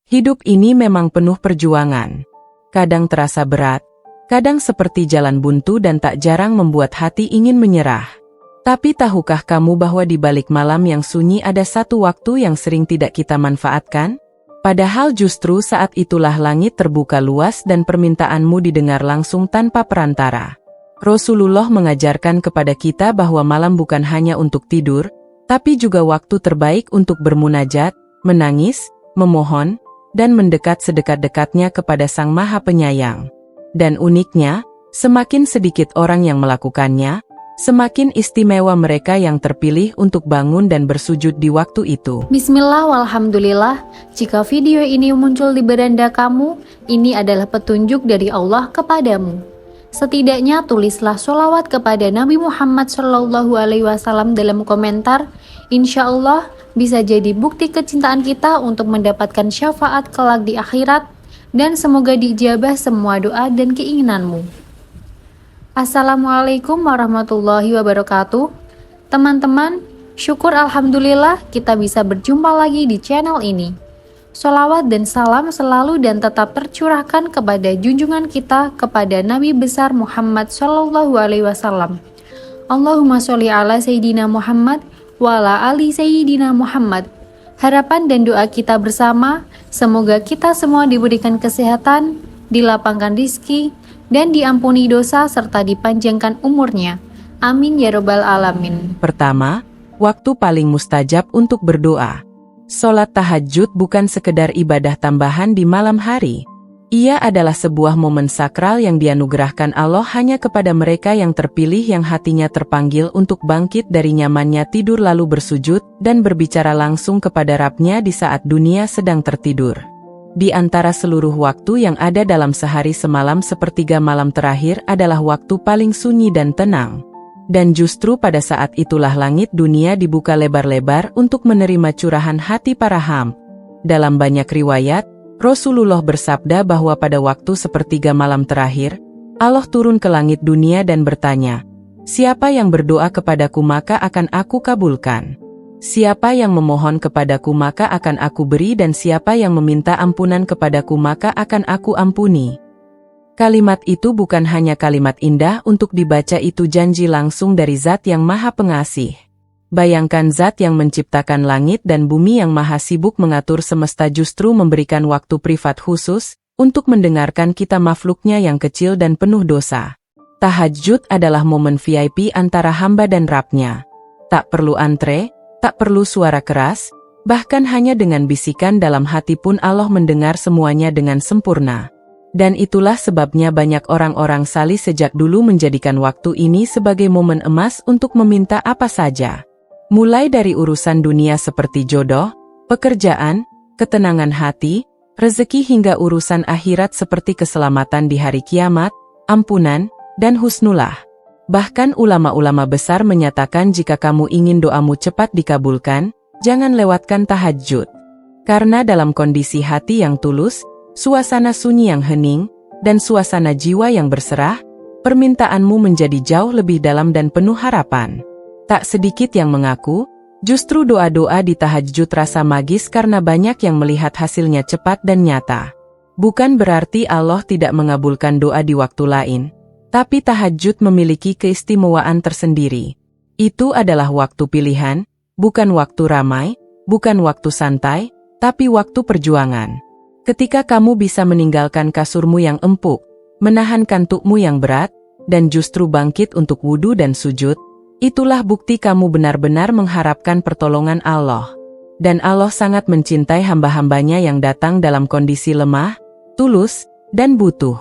Hidup ini memang penuh perjuangan. Kadang terasa berat, kadang seperti jalan buntu dan tak jarang membuat hati ingin menyerah. Tapi tahukah kamu bahwa di balik malam yang sunyi ada satu waktu yang sering tidak kita manfaatkan? Padahal justru saat itulah langit terbuka luas dan permintaanmu didengar langsung tanpa perantara. Rasulullah mengajarkan kepada kita bahwa malam bukan hanya untuk tidur, tapi juga waktu terbaik untuk bermunajat, menangis, memohon, dan mendekat sedekat-dekatnya kepada Sang Maha Penyayang. Dan uniknya, semakin sedikit orang yang melakukannya, semakin istimewa mereka yang terpilih untuk bangun dan bersujud di waktu itu. Bismillah walhamdulillah, jika video ini muncul di beranda kamu, ini adalah petunjuk dari Allah kepadamu. Setidaknya tulislah sholawat kepada Nabi Muhammad SAW dalam komentar. Insya Allah bisa jadi bukti kecintaan kita untuk mendapatkan syafaat kelak di akhirat, dan semoga diijabah semua doa dan keinginanmu. Assalamualaikum warahmatullahi wabarakatuh. Teman-teman, syukur alhamdulillah kita bisa berjumpa lagi di channel ini. Sholawat dan salam selalu dan tetap tercurahkan kepada junjungan kita, kepada Nabi besar Muhammad SAW. Allahumma sholli ala Sayyidina Muhammad wa ala ali Sayyidina Muhammad. Harapan dan doa kita bersama, semoga kita semua diberikan kesehatan, dilapangkan rizki, dan diampuni dosa serta dipanjangkan umurnya. Amin ya robbal alamin. Pertama, waktu paling mustajab untuk berdoa. Sholat tahajud bukan sekedar ibadah tambahan di malam hari. Ia adalah sebuah momen sakral yang dianugerahkan Allah hanya kepada mereka yang terpilih yang hatinya terpanggil untuk bangkit dari nyamannya tidur lalu bersujud dan berbicara langsung kepada Rabb-nya di saat dunia sedang tertidur. Di antara seluruh waktu yang ada dalam sehari semalam, sepertiga malam terakhir adalah waktu paling sunyi dan tenang. Dan justru pada saat itulah langit dunia dibuka lebar-lebar untuk menerima curahan hati para hamba. Dalam banyak riwayat, Rasulullah bersabda bahwa pada waktu sepertiga malam terakhir, Allah turun ke langit dunia dan bertanya, "Siapa yang berdoa kepadaku maka akan aku kabulkan. Siapa yang memohon kepadaku maka akan aku beri, dan siapa yang meminta ampunan kepadaku maka akan aku ampuni." Kalimat itu bukan hanya kalimat indah untuk dibaca, itu janji langsung dari Zat yang Maha Pengasih. Bayangkan Zat yang menciptakan langit dan bumi, yang maha sibuk mengatur semesta, justru memberikan waktu privat khusus untuk mendengarkan kita makhluknya yang kecil dan penuh dosa. Tahajud adalah momen VIP antara hamba dan Rabb-nya. Tak perlu antre, tak perlu suara keras, bahkan hanya dengan bisikan dalam hati pun Allah mendengar semuanya dengan sempurna. Dan itulah sebabnya banyak orang-orang salih sejak dulu menjadikan waktu ini sebagai momen emas untuk meminta apa saja. Mulai dari urusan dunia seperti jodoh, pekerjaan, ketenangan hati, rezeki, hingga urusan akhirat seperti keselamatan di hari kiamat, ampunan, dan husnulah. Bahkan ulama-ulama besar menyatakan jika kamu ingin doamu cepat dikabulkan, jangan lewatkan tahajud. Karena dalam kondisi hati yang tulus, suasana sunyi yang hening, dan suasana jiwa yang berserah, permintaanmu menjadi jauh lebih dalam dan penuh harapan. Tak sedikit yang mengaku, justru doa-doa di tahajud rasa magis karena banyak yang melihat hasilnya cepat dan nyata. Bukan berarti Allah tidak mengabulkan doa di waktu lain, tapi tahajud memiliki keistimewaan tersendiri. Itu adalah waktu pilihan, bukan waktu ramai, bukan waktu santai, tapi waktu perjuangan. Ketika kamu bisa meninggalkan kasurmu yang empuk, menahan kantukmu yang berat, dan justru bangkit untuk wudhu dan sujud, itulah bukti kamu benar-benar mengharapkan pertolongan Allah. Dan Allah sangat mencintai hamba-hambanya yang datang dalam kondisi lemah, tulus, dan butuh.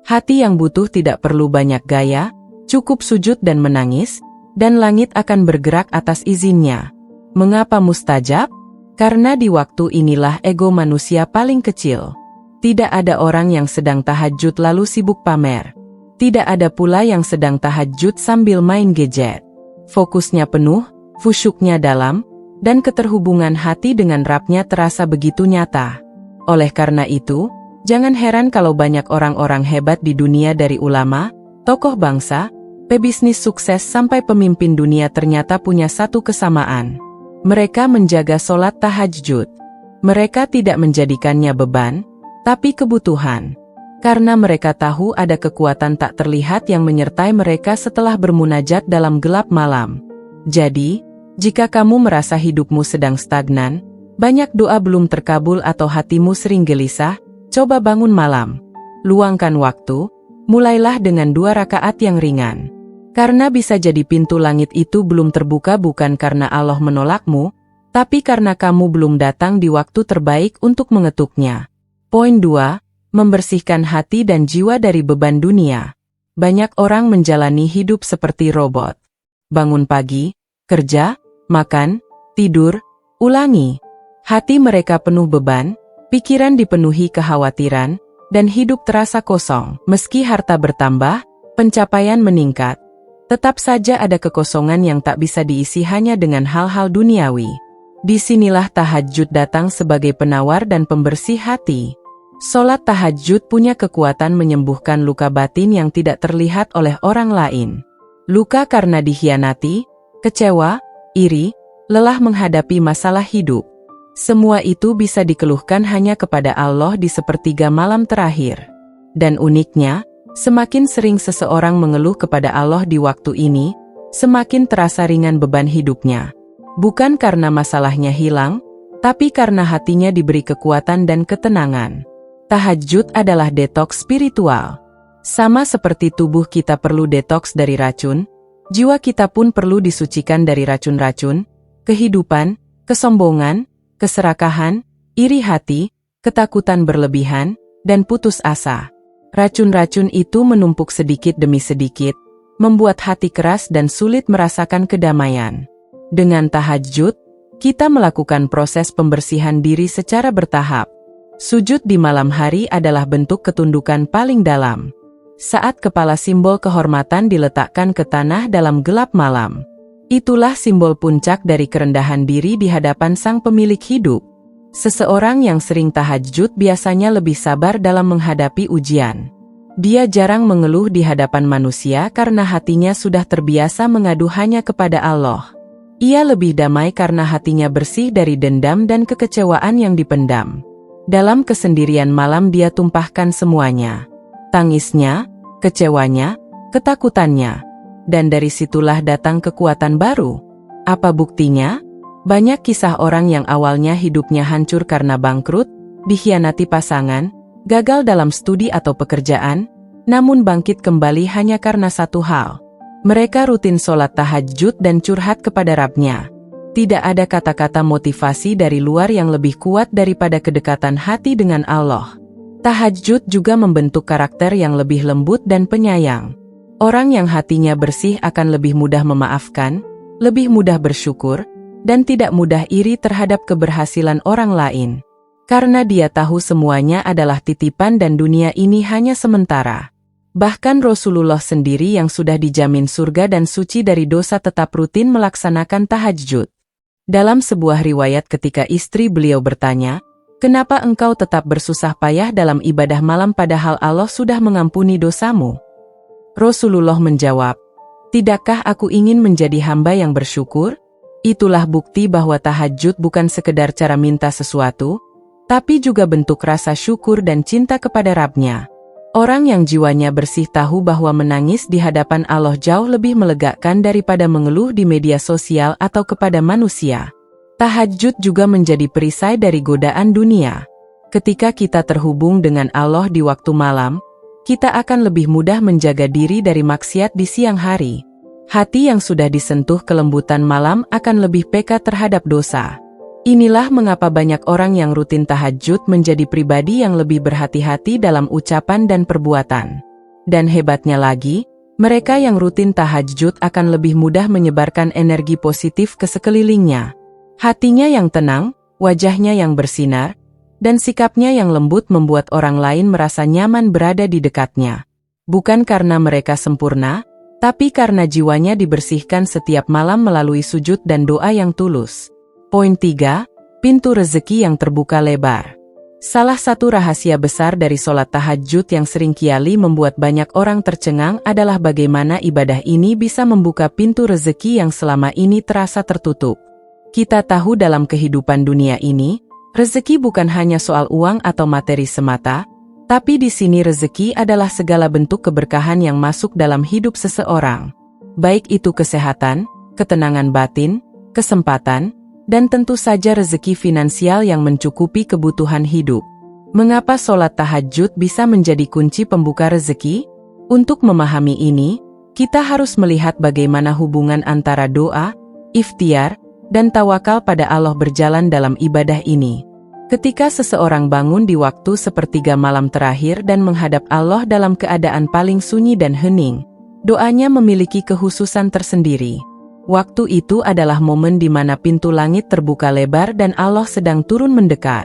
Hati yang butuh tidak perlu banyak gaya, cukup sujud dan menangis, dan langit akan bergerak atas izinnya. Mengapa mustajab? Karena di waktu inilah ego manusia paling kecil. Tidak ada orang yang sedang tahajud lalu sibuk pamer. Tidak ada pula yang sedang tahajud sambil main gadget. Fokusnya penuh, khusyuknya dalam, dan keterhubungan hati dengan Rabb-nya terasa begitu nyata. Oleh karena itu, jangan heran kalau banyak orang-orang hebat di dunia, dari ulama, tokoh bangsa, pebisnis sukses sampai pemimpin dunia, ternyata punya satu kesamaan. Mereka menjaga sholat tahajud. Mereka tidak menjadikannya beban, tapi kebutuhan. Karena mereka tahu ada kekuatan tak terlihat yang menyertai mereka setelah bermunajat dalam gelap malam. Jadi, jika kamu merasa hidupmu sedang stagnan, banyak doa belum terkabul atau hatimu sering gelisah, coba bangun malam. Luangkan waktu, mulailah dengan 2 rakaat yang ringan. Karena bisa jadi pintu langit itu belum terbuka bukan karena Allah menolakmu, tapi karena kamu belum datang di waktu terbaik untuk mengetuknya. Poin 2. Membersihkan hati dan jiwa dari beban dunia. Banyak orang menjalani hidup seperti robot. Bangun pagi, kerja, makan, tidur, ulangi. Hati mereka penuh beban, pikiran dipenuhi kekhawatiran, dan hidup terasa kosong. Meski harta bertambah, pencapaian meningkat, tetap saja ada kekosongan yang tak bisa diisi hanya dengan hal-hal duniawi. Disinilah tahajud datang sebagai penawar dan pembersih hati. Sholat tahajud punya kekuatan menyembuhkan luka batin yang tidak terlihat oleh orang lain. Luka karena dikhianati, kecewa, iri, lelah menghadapi masalah hidup. Semua itu bisa dikeluhkan hanya kepada Allah di sepertiga malam terakhir. Dan uniknya, semakin sering seseorang mengeluh kepada Allah di waktu ini, semakin terasa ringan beban hidupnya. Bukan karena masalahnya hilang, tapi karena hatinya diberi kekuatan dan ketenangan. Tahajud adalah detoks spiritual. Sama seperti tubuh kita perlu detoks dari racun, jiwa kita pun perlu disucikan dari racun-racun, kehidupan, kesombongan, keserakahan, iri hati, ketakutan berlebihan, dan putus asa. Racun-racun itu menumpuk sedikit demi sedikit, membuat hati keras dan sulit merasakan kedamaian. Dengan tahajud, kita melakukan proses pembersihan diri secara bertahap. Sujud di malam hari adalah bentuk ketundukan paling dalam. Saat kepala simbol kehormatan diletakkan ke tanah dalam gelap malam. Itulah simbol puncak dari kerendahan diri di hadapan Sang Pemilik hidup. Seseorang yang sering tahajud biasanya lebih sabar dalam menghadapi ujian. Dia jarang mengeluh di hadapan manusia karena hatinya sudah terbiasa mengadu hanya kepada Allah. Ia lebih damai karena hatinya bersih dari dendam dan kekecewaan yang dipendam. Dalam kesendirian malam dia tumpahkan semuanya. Tangisnya, kecewanya, ketakutannya. Dan dari situlah datang kekuatan baru. Apa buktinya? Banyak kisah orang yang awalnya hidupnya hancur karena bangkrut, dikhianati pasangan, gagal dalam studi atau pekerjaan, namun bangkit kembali hanya karena satu hal. Mereka rutin sholat tahajud dan curhat kepada Rabb-nya. Tidak ada kata-kata motivasi dari luar yang lebih kuat daripada kedekatan hati dengan Allah. Tahajud juga membentuk karakter yang lebih lembut dan penyayang. Orang yang hatinya bersih akan lebih mudah memaafkan, lebih mudah bersyukur, dan tidak mudah iri terhadap keberhasilan orang lain. Karena dia tahu semuanya adalah titipan dan dunia ini hanya sementara. Bahkan Rasulullah sendiri yang sudah dijamin surga dan suci dari dosa tetap rutin melaksanakan tahajud. Dalam sebuah riwayat ketika istri beliau bertanya, "Kenapa engkau tetap bersusah payah dalam ibadah malam padahal Allah sudah mengampuni dosamu?" Rasulullah menjawab, "Tidakkah aku ingin menjadi hamba yang bersyukur?" Itulah bukti bahwa tahajud bukan sekedar cara minta sesuatu, tapi juga bentuk rasa syukur dan cinta kepada Rabb-nya. Orang yang jiwanya bersih tahu bahwa menangis di hadapan Allah jauh lebih melegakan daripada mengeluh di media sosial atau kepada manusia. Tahajud juga menjadi perisai dari godaan dunia. Ketika kita terhubung dengan Allah di waktu malam, kita akan lebih mudah menjaga diri dari maksiat di siang hari. Hati yang sudah disentuh kelembutan malam akan lebih peka terhadap dosa. Inilah mengapa banyak orang yang rutin tahajud menjadi pribadi yang lebih berhati-hati dalam ucapan dan perbuatan. Dan hebatnya lagi, mereka yang rutin tahajud akan lebih mudah menyebarkan energi positif ke sekelilingnya. Hatinya yang tenang, wajahnya yang bersinar, dan sikapnya yang lembut membuat orang lain merasa nyaman berada di dekatnya. Bukan karena mereka sempurna, tapi karena jiwanya dibersihkan setiap malam melalui sujud dan doa yang tulus. Poin 3. Pintu rezeki yang terbuka lebar. Salah satu rahasia besar dari sholat tahajud yang sering kali membuat banyak orang tercengang adalah bagaimana ibadah ini bisa membuka pintu rezeki yang selama ini terasa tertutup. Kita tahu dalam kehidupan dunia ini, Rezeki bukan hanya soal uang atau materi semata, tapi di sini rezeki adalah segala bentuk keberkahan yang masuk dalam hidup seseorang. Baik itu kesehatan, ketenangan batin, kesempatan, dan tentu saja rezeki finansial yang mencukupi kebutuhan hidup. Mengapa sholat tahajud bisa menjadi kunci pembuka rezeki? Untuk memahami ini, kita harus melihat bagaimana hubungan antara doa, ikhtiar, dan tawakal pada Allah berjalan dalam ibadah ini. Ketika seseorang bangun di waktu sepertiga malam terakhir dan menghadap Allah dalam keadaan paling sunyi dan hening, doanya memiliki kekhususan tersendiri. Waktu itu adalah momen di mana pintu langit terbuka lebar dan Allah sedang turun mendekat.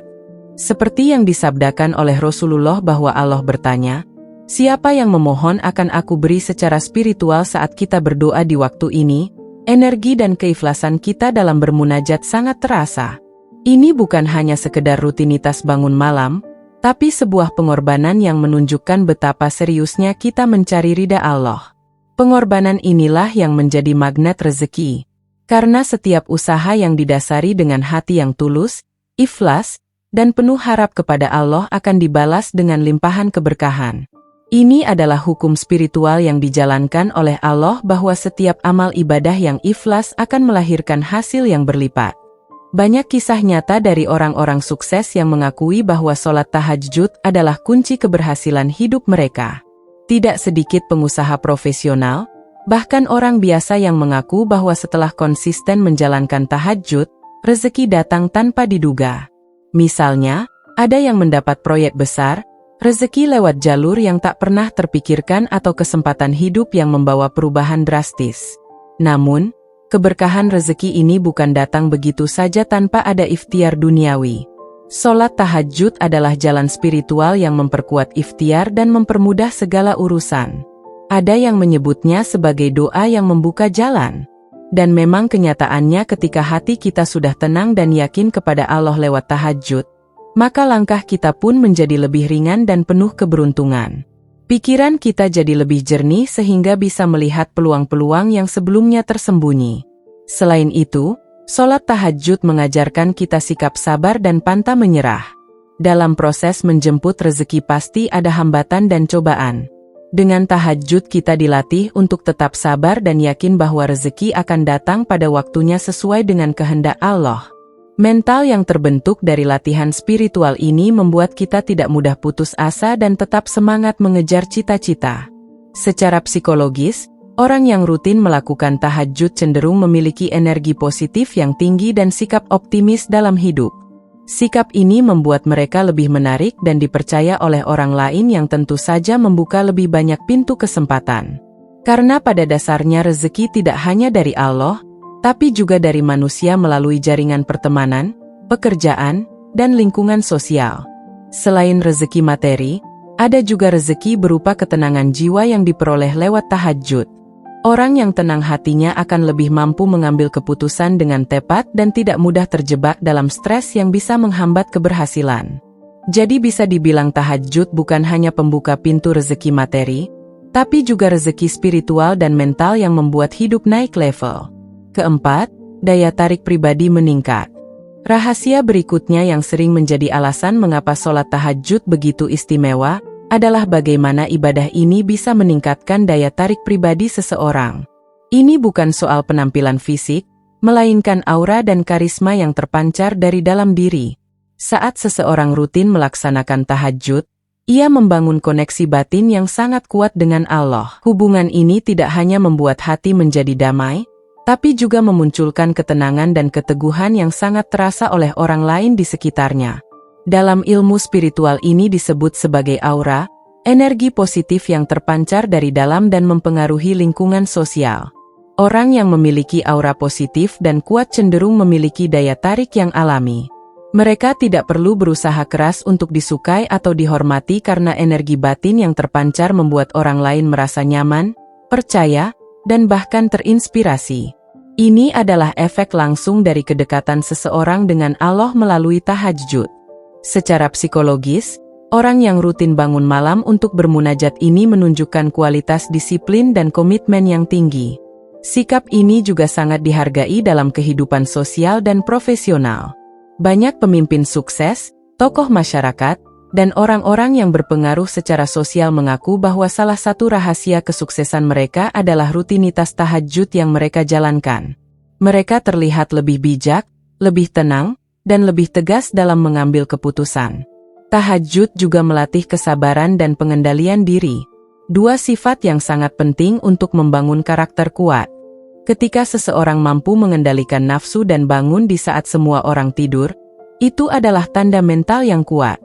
Seperti yang disabdakan oleh Rasulullah bahwa Allah bertanya, "Siapa yang memohon akan aku beri secara spiritual." Saat kita berdoa di waktu ini, energi dan keikhlasan kita dalam bermunajat sangat terasa. Ini bukan hanya sekedar rutinitas bangun malam, tapi sebuah pengorbanan yang menunjukkan betapa seriusnya kita mencari ridha Allah. Pengorbanan inilah yang menjadi magnet rezeki. Karena setiap usaha yang didasari dengan hati yang tulus, ikhlas, dan penuh harap kepada Allah akan dibalas dengan limpahan keberkahan. Ini adalah hukum spiritual yang dijalankan oleh Allah bahwa setiap amal ibadah yang ikhlas akan melahirkan hasil yang berlipat. Banyak kisah nyata dari orang-orang sukses yang mengakui bahwa sholat tahajud adalah kunci keberhasilan hidup mereka. Tidak sedikit pengusaha profesional, bahkan orang biasa yang mengaku bahwa setelah konsisten menjalankan tahajud, rezeki datang tanpa diduga. Misalnya, ada yang mendapat proyek besar, rezeki lewat jalur yang tak pernah terpikirkan atau kesempatan hidup yang membawa perubahan drastis. Namun, keberkahan rezeki ini bukan datang begitu saja tanpa ada ikhtiar duniawi. Sholat tahajud adalah jalan spiritual yang memperkuat ikhtiar dan mempermudah segala urusan. Ada yang menyebutnya sebagai doa yang membuka jalan. Dan memang kenyataannya ketika hati kita sudah tenang dan yakin kepada Allah lewat tahajud, maka langkah kita pun menjadi lebih ringan dan penuh keberuntungan. Pikiran kita jadi lebih jernih sehingga bisa melihat peluang-peluang yang sebelumnya tersembunyi. Selain itu, sholat tahajud mengajarkan kita sikap sabar dan pantang menyerah. Dalam proses menjemput rezeki pasti ada hambatan dan cobaan. Dengan tahajud kita dilatih untuk tetap sabar dan yakin bahwa rezeki akan datang pada waktunya sesuai dengan kehendak Allah. Mental yang terbentuk dari latihan spiritual ini membuat kita tidak mudah putus asa dan tetap semangat mengejar cita-cita. Secara psikologis, orang yang rutin melakukan tahajud cenderung memiliki energi positif yang tinggi dan sikap optimis dalam hidup. Sikap ini membuat mereka lebih menarik dan dipercaya oleh orang lain yang tentu saja membuka lebih banyak pintu kesempatan. Karena pada dasarnya rezeki tidak hanya dari Allah, tapi juga dari manusia melalui jaringan pertemanan, pekerjaan, dan lingkungan sosial. Selain rezeki materi, ada juga rezeki berupa ketenangan jiwa yang diperoleh lewat tahajud. Orang yang tenang hatinya akan lebih mampu mengambil keputusan dengan tepat dan tidak mudah terjebak dalam stres yang bisa menghambat keberhasilan. Jadi bisa dibilang tahajud bukan hanya pembuka pintu rezeki materi, tapi juga rezeki spiritual dan mental yang membuat hidup naik level. Keempat, daya tarik pribadi meningkat. Rahasia berikutnya yang sering menjadi alasan mengapa sholat tahajud begitu istimewa, adalah bagaimana ibadah ini bisa meningkatkan daya tarik pribadi seseorang. Ini bukan soal penampilan fisik, melainkan aura dan karisma yang terpancar dari dalam diri. Saat seseorang rutin melaksanakan tahajud, ia membangun koneksi batin yang sangat kuat dengan Allah. Hubungan ini tidak hanya membuat hati menjadi damai, tapi juga memunculkan ketenangan dan keteguhan yang sangat terasa oleh orang lain di sekitarnya. Dalam ilmu spiritual ini disebut sebagai aura, energi positif yang terpancar dari dalam dan mempengaruhi lingkungan sosial. Orang yang memiliki aura positif dan kuat cenderung memiliki daya tarik yang alami. Mereka tidak perlu berusaha keras untuk disukai atau dihormati karena energi batin yang terpancar membuat orang lain merasa nyaman, percaya, dan bahkan terinspirasi. Ini adalah efek langsung dari kedekatan seseorang dengan Allah melalui tahajud. Secara psikologis, orang yang rutin bangun malam untuk bermunajat ini menunjukkan kualitas disiplin dan komitmen yang tinggi. Sikap ini juga sangat dihargai dalam kehidupan sosial dan profesional. Banyak pemimpin sukses, tokoh masyarakat, dan orang-orang yang berpengaruh secara sosial mengaku bahwa salah satu rahasia kesuksesan mereka adalah rutinitas tahajud yang mereka jalankan. Mereka terlihat lebih bijak, lebih tenang, dan lebih tegas dalam mengambil keputusan. Tahajud juga melatih kesabaran dan pengendalian diri. Dua sifat yang sangat penting untuk membangun karakter kuat. Ketika seseorang mampu mengendalikan nafsu dan bangun di saat semua orang tidur, itu adalah tanda mental yang kuat.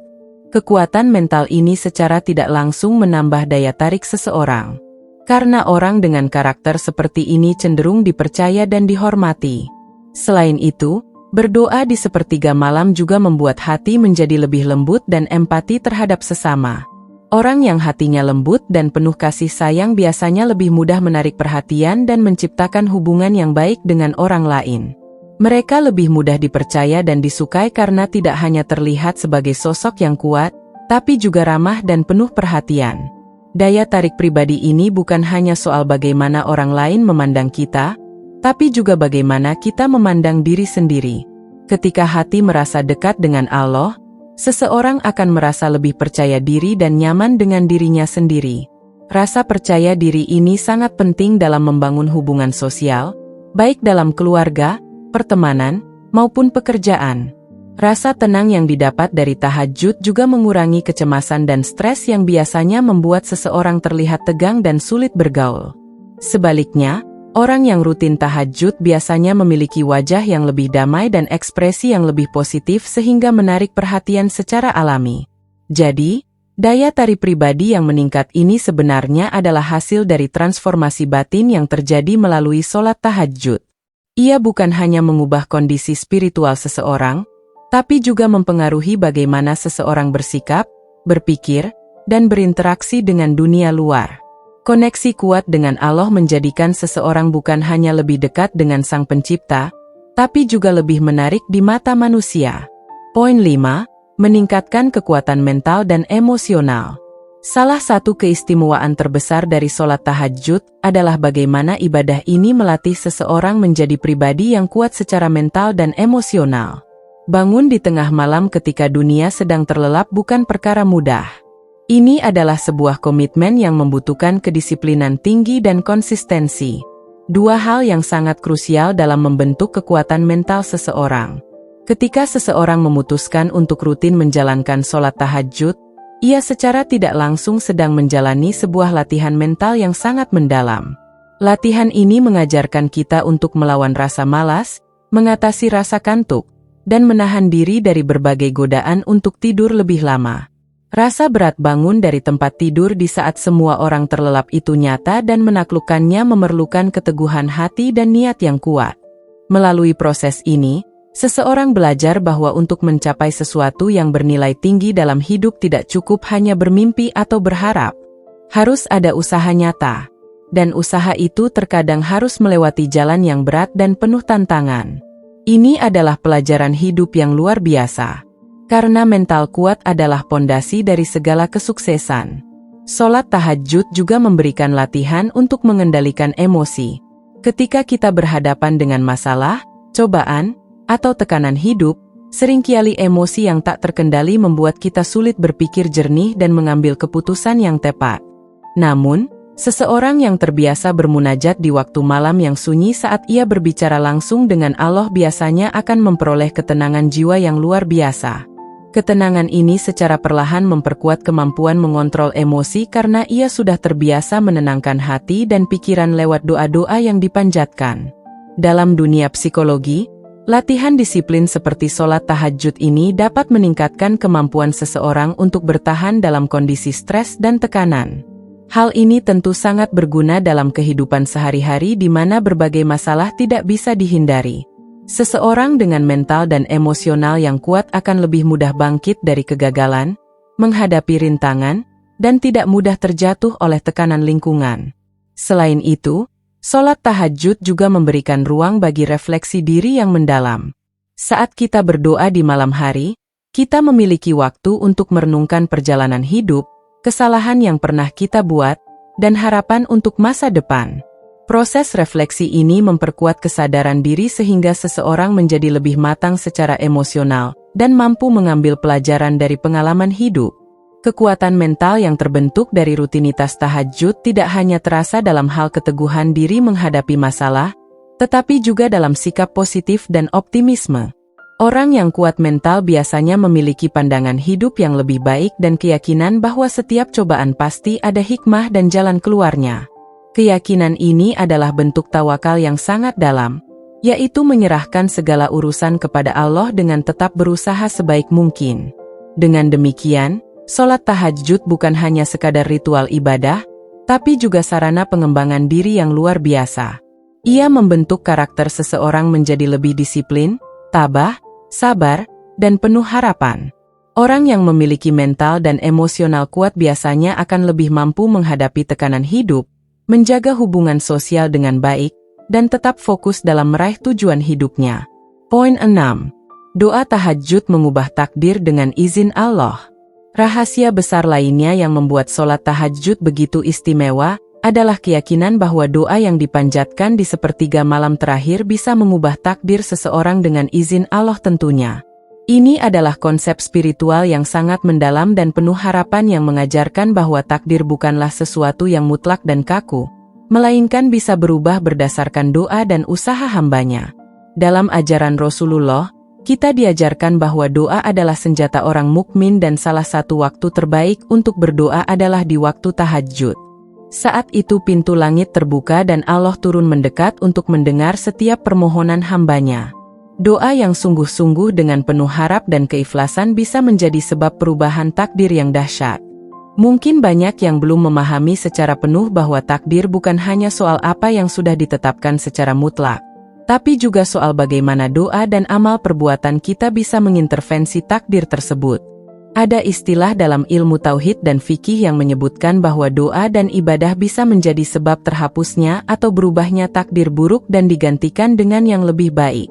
Kekuatan mental ini secara tidak langsung menambah daya tarik seseorang. Karena orang dengan karakter seperti ini cenderung dipercaya dan dihormati. Selain itu, berdoa di sepertiga malam juga membuat hati menjadi lebih lembut dan empati terhadap sesama. Orang yang hatinya lembut dan penuh kasih sayang biasanya lebih mudah menarik perhatian dan menciptakan hubungan yang baik dengan orang lain. Mereka lebih mudah dipercaya dan disukai karena tidak hanya terlihat sebagai sosok yang kuat, tapi juga ramah dan penuh perhatian. Daya tarik pribadi ini bukan hanya soal bagaimana orang lain memandang kita, tapi juga bagaimana kita memandang diri sendiri. Ketika hati merasa dekat dengan Allah, seseorang akan merasa lebih percaya diri dan nyaman dengan dirinya sendiri. Rasa percaya diri ini sangat penting dalam membangun hubungan sosial, baik dalam keluarga, pertemanan, maupun pekerjaan. Rasa tenang yang didapat dari tahajud juga mengurangi kecemasan dan stres yang biasanya membuat seseorang terlihat tegang dan sulit bergaul. Sebaliknya, orang yang rutin tahajud biasanya memiliki wajah yang lebih damai dan ekspresi yang lebih positif sehingga menarik perhatian secara alami. Jadi, daya tarik pribadi yang meningkat ini sebenarnya adalah hasil dari transformasi batin yang terjadi melalui sholat tahajud. Ia bukan hanya mengubah kondisi spiritual seseorang, tapi juga mempengaruhi bagaimana seseorang bersikap, berpikir, dan berinteraksi dengan dunia luar. Koneksi kuat dengan Allah menjadikan seseorang bukan hanya lebih dekat dengan Sang Pencipta, tapi juga lebih menarik di mata manusia. Poin 5. Meningkatkan kekuatan mental dan emosional. Salah satu keistimewaan terbesar dari sholat tahajud adalah bagaimana ibadah ini melatih seseorang menjadi pribadi yang kuat secara mental dan emosional. Bangun di tengah malam ketika dunia sedang terlelap bukan perkara mudah. Ini adalah sebuah komitmen yang membutuhkan kedisiplinan tinggi dan konsistensi. Dua hal yang sangat krusial dalam membentuk kekuatan mental seseorang. Ketika seseorang memutuskan untuk rutin menjalankan sholat tahajud, ia secara tidak langsung sedang menjalani sebuah latihan mental yang sangat mendalam. Latihan ini mengajarkan kita untuk melawan rasa malas, mengatasi rasa kantuk, dan menahan diri dari berbagai godaan untuk tidur lebih lama. Rasa berat bangun dari tempat tidur di saat semua orang terlelap itu nyata dan menaklukkannya memerlukan keteguhan hati dan niat yang kuat. Melalui proses ini, seseorang belajar bahwa untuk mencapai sesuatu yang bernilai tinggi dalam hidup tidak cukup hanya bermimpi atau berharap. Harus ada usaha nyata. Dan usaha itu terkadang harus melewati jalan yang berat dan penuh tantangan. Ini adalah pelajaran hidup yang luar biasa. Karena mental kuat adalah pondasi dari segala kesuksesan. Sholat tahajud juga memberikan latihan untuk mengendalikan emosi. Ketika kita berhadapan dengan masalah, cobaan, atau tekanan hidup, seringkali emosi yang tak terkendali membuat kita sulit berpikir jernih dan mengambil keputusan yang tepat. Namun, seseorang yang terbiasa bermunajat di waktu malam yang sunyi saat ia berbicara langsung dengan Allah biasanya akan memperoleh ketenangan jiwa yang luar biasa. Ketenangan ini secara perlahan memperkuat kemampuan mengontrol emosi karena ia sudah terbiasa menenangkan hati dan pikiran lewat doa-doa yang dipanjatkan. Dalam dunia psikologi, latihan disiplin seperti sholat tahajud ini dapat meningkatkan kemampuan seseorang untuk bertahan dalam kondisi stres dan tekanan. Hal ini tentu sangat berguna dalam kehidupan sehari-hari di mana berbagai masalah tidak bisa dihindari. Seseorang dengan mental dan emosional yang kuat akan lebih mudah bangkit dari kegagalan, menghadapi rintangan, dan tidak mudah terjatuh oleh tekanan lingkungan. Selain itu, sholat tahajud juga memberikan ruang bagi refleksi diri yang mendalam. Saat kita berdoa di malam hari, kita memiliki waktu untuk merenungkan perjalanan hidup, kesalahan yang pernah kita buat, dan harapan untuk masa depan. Proses refleksi ini memperkuat kesadaran diri sehingga seseorang menjadi lebih matang secara emosional dan mampu mengambil pelajaran dari pengalaman hidup. Kekuatan mental yang terbentuk dari rutinitas tahajud tidak hanya terasa dalam hal keteguhan diri menghadapi masalah, tetapi juga dalam sikap positif dan optimisme. Orang yang kuat mental biasanya memiliki pandangan hidup yang lebih baik dan keyakinan bahwa setiap cobaan pasti ada hikmah dan jalan keluarnya. Keyakinan ini adalah bentuk tawakal yang sangat dalam, yaitu menyerahkan segala urusan kepada Allah dengan tetap berusaha sebaik mungkin. Dengan demikian, sholat tahajud bukan hanya sekadar ritual ibadah, tapi juga sarana pengembangan diri yang luar biasa. Ia membentuk karakter seseorang menjadi lebih disiplin, tabah, sabar, dan penuh harapan. Orang yang memiliki mental dan emosional kuat biasanya akan lebih mampu menghadapi tekanan hidup, menjaga hubungan sosial dengan baik, dan tetap fokus dalam meraih tujuan hidupnya. Poin 6. Doa tahajud mengubah takdir dengan izin Allah. Rahasia besar lainnya yang membuat sholat tahajud begitu istimewa adalah keyakinan bahwa doa yang dipanjatkan di sepertiga malam terakhir bisa mengubah takdir seseorang dengan izin Allah tentunya. Ini adalah konsep spiritual yang sangat mendalam dan penuh harapan yang mengajarkan bahwa takdir bukanlah sesuatu yang mutlak dan kaku, melainkan bisa berubah berdasarkan doa dan usaha hambanya. Dalam ajaran Rasulullah, kita diajarkan bahwa doa adalah senjata orang mukmin dan salah satu waktu terbaik untuk berdoa adalah di waktu tahajud. Saat itu pintu langit terbuka dan Allah turun mendekat untuk mendengar setiap permohonan hambanya. Doa yang sungguh-sungguh dengan penuh harap dan keikhlasan bisa menjadi sebab perubahan takdir yang dahsyat. Mungkin banyak yang belum memahami secara penuh bahwa takdir bukan hanya soal apa yang sudah ditetapkan secara mutlak, tapi juga soal bagaimana doa dan amal perbuatan kita bisa mengintervensi takdir tersebut. Ada istilah dalam ilmu tauhid dan fikih yang menyebutkan bahwa doa dan ibadah bisa menjadi sebab terhapusnya atau berubahnya takdir buruk dan digantikan dengan yang lebih baik.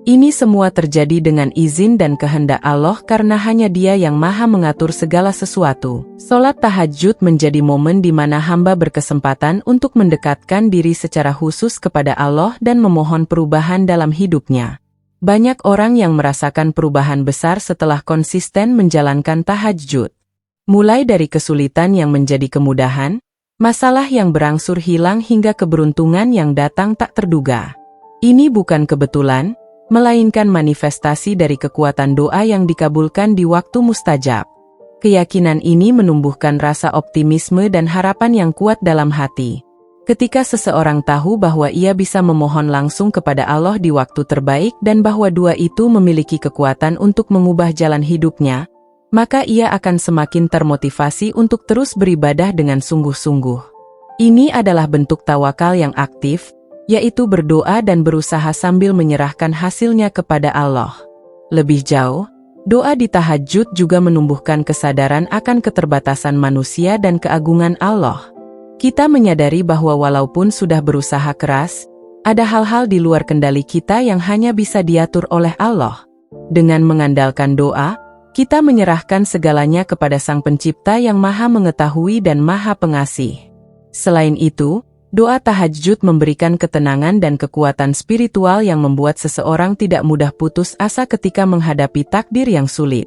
Ini semua terjadi dengan izin dan kehendak Allah karena hanya Dia yang maha mengatur segala sesuatu. Sholat tahajud menjadi momen di mana hamba berkesempatan untuk mendekatkan diri secara khusus kepada Allah dan memohon perubahan dalam hidupnya. Banyak orang yang merasakan perubahan besar setelah konsisten menjalankan tahajud. Mulai dari kesulitan yang menjadi kemudahan, masalah yang berangsur hilang hingga keberuntungan yang datang tak terduga. Ini bukan kebetulan, melainkan manifestasi dari kekuatan doa yang dikabulkan di waktu mustajab. Keyakinan ini menumbuhkan rasa optimisme dan harapan yang kuat dalam hati. Ketika seseorang tahu bahwa ia bisa memohon langsung kepada Allah di waktu terbaik dan bahwa doa itu memiliki kekuatan untuk mengubah jalan hidupnya, maka ia akan semakin termotivasi untuk terus beribadah dengan sungguh-sungguh. Ini adalah bentuk tawakal yang aktif, yaitu berdoa dan berusaha sambil menyerahkan hasilnya kepada Allah. Lebih jauh, doa di tahajud juga menumbuhkan kesadaran akan keterbatasan manusia dan keagungan Allah. Kita menyadari bahwa walaupun sudah berusaha keras, ada hal-hal di luar kendali kita yang hanya bisa diatur oleh Allah. Dengan mengandalkan doa, kita menyerahkan segalanya kepada Sang Pencipta yang Maha Mengetahui dan Maha Pengasih. Selain itu, doa tahajud memberikan ketenangan dan kekuatan spiritual yang membuat seseorang tidak mudah putus asa ketika menghadapi takdir yang sulit.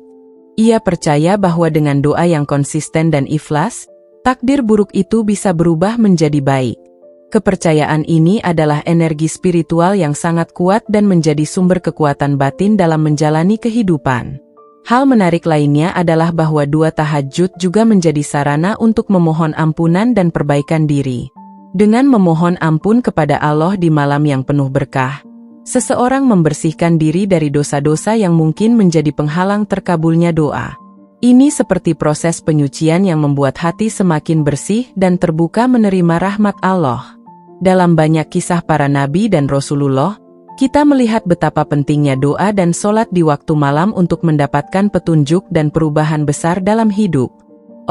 Ia percaya bahwa dengan doa yang konsisten dan ikhlas, takdir buruk itu bisa berubah menjadi baik. Kepercayaan ini adalah energi spiritual yang sangat kuat dan menjadi sumber kekuatan batin dalam menjalani kehidupan. Hal menarik lainnya adalah bahwa doa tahajud juga menjadi sarana untuk memohon ampunan dan perbaikan diri. Dengan memohon ampun kepada Allah di malam yang penuh berkah, seseorang membersihkan diri dari dosa-dosa yang mungkin menjadi penghalang terkabulnya doa. Ini seperti proses penyucian yang membuat hati semakin bersih dan terbuka menerima rahmat Allah. Dalam banyak kisah para nabi dan Rasulullah, kita melihat betapa pentingnya doa dan sholat di waktu malam untuk mendapatkan petunjuk dan perubahan besar dalam hidup.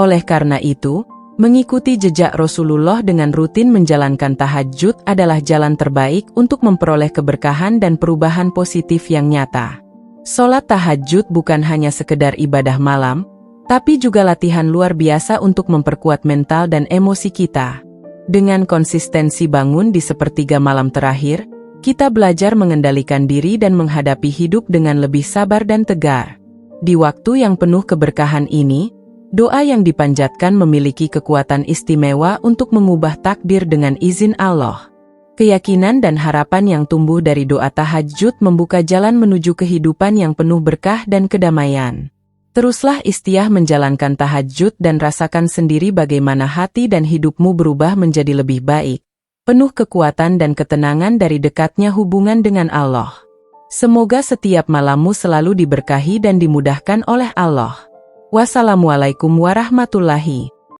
Oleh karena itu, mengikuti jejak Rasulullah dengan rutin menjalankan tahajud adalah jalan terbaik untuk memperoleh keberkahan dan perubahan positif yang nyata. Sholat tahajud bukan hanya sekedar ibadah malam, tapi juga latihan luar biasa untuk memperkuat mental dan emosi kita. Dengan konsistensi bangun di sepertiga malam terakhir, kita belajar mengendalikan diri dan menghadapi hidup dengan lebih sabar dan tegar. Di waktu yang penuh keberkahan ini, doa yang dipanjatkan memiliki kekuatan istimewa untuk mengubah takdir dengan izin Allah. Keyakinan dan harapan yang tumbuh dari doa tahajud membuka jalan menuju kehidupan yang penuh berkah dan kedamaian. Teruslah istiah menjalankan tahajud dan rasakan sendiri bagaimana hati dan hidupmu berubah menjadi lebih baik, penuh kekuatan dan ketenangan dari dekatnya hubungan dengan Allah. Semoga setiap malammu selalu diberkahi dan dimudahkan oleh Allah. Wassalamualaikum warahmatullahi